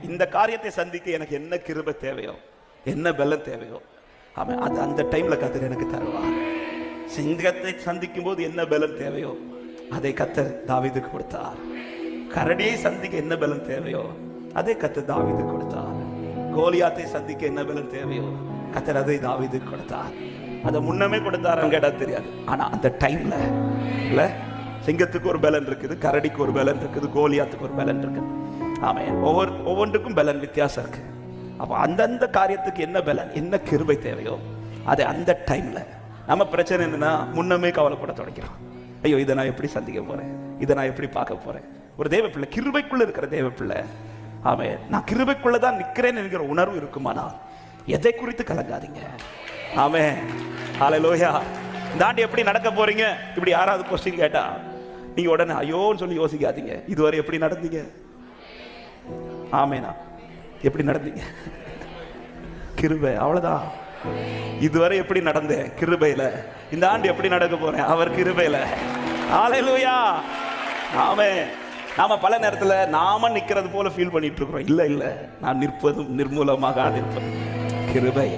இந்த காரியத்தை சந்திக்க எனக்கு என்ன கிருபை தேவையோ, என்ன பலம் தேவையோ, அவன் அது அந்த டைம்ல கத்தர் எனக்கு தருவார். சிங்கத்தை சந்திக்கும் போது என்ன பலம் தேவையோ அதை கத்தர் தாவீதுக்கு கொடுத்தார். கரடியை சந்திக்க என்ன பலம் தேவையோ அதை கத்தர் தாவீதுக்கு கொடுத்தார். கோலியாத்தை சந்திக்க என்ன பலம் தேவையோ கத்தர் அதை தாவீதுக்கு கொடுத்தார். அதை முன்னமே கொடுத்தாரு கேட்டா தெரியாது. ஆனா அந்த டைம்ல இல்ல, சிங்கத்துக்கு ஒரு பலன் இருக்குது, கரடிக்கு ஒரு பலன் இருக்குது, கோலியாத்துக்கு ஒரு பலன் இருக்குது. ஆமென். ஒவ்வொன்றுக்கும் பலன் வித்தியாசம் இருக்கு. அப்போ அந்தந்த காரியத்துக்கு என்ன பலன், என்ன கிருபை தேவையோ அதை அந்த டைம்ல. நம்ம பிரச்சனை என்னன்னா முன்னமே கவலைப்பட தொடங்கிறோம். ஐயோ, இதை நான் எப்படி சந்திக்க போறேன், இதை நான் எப்படி பார்க்க போறேன். ஒரு தேவ பிள்ளை, கிருபைக்குள்ள இருக்கிற தேவ பிள்ளை, ஆமென், நான் கிருபைக்குள்ளதான் நிற்கிறேன் என்கிற உணர்வு இருக்குமானா எதை குறித்து கலங்காதீங்க. ஆமென். ஹல்லேலூயா. இந்த ஆண்டு எப்படி நடக்க போறீங்க இப்படி யாராவது கொஸ்டின் கேட்டா நீங்க உடனே ஐயோன்னு சொல்லி யோசிக்காதீங்க. இதுவரை எப்படி நடந்தீங்க? ஆமேனா, எப்படி நடந்தீங்க? கிருபை, அவ்வளவுதான். இதுவரை எப்படி நடந்தேன்? கிருபையில. இந்த ஆண்டு எப்படி நடக்க போறேன்? அவர் கிருபையில. ஹல்லேலூயா. ஆமென். நாம பல நேரத்துல நாம நிக்கிறது போல ஃபீல் பண்ணிட்டு இருக்கிறோம். இல்ல, நான் நிற்பதும் நிர்மூலமாக நிற்பது கிருபை.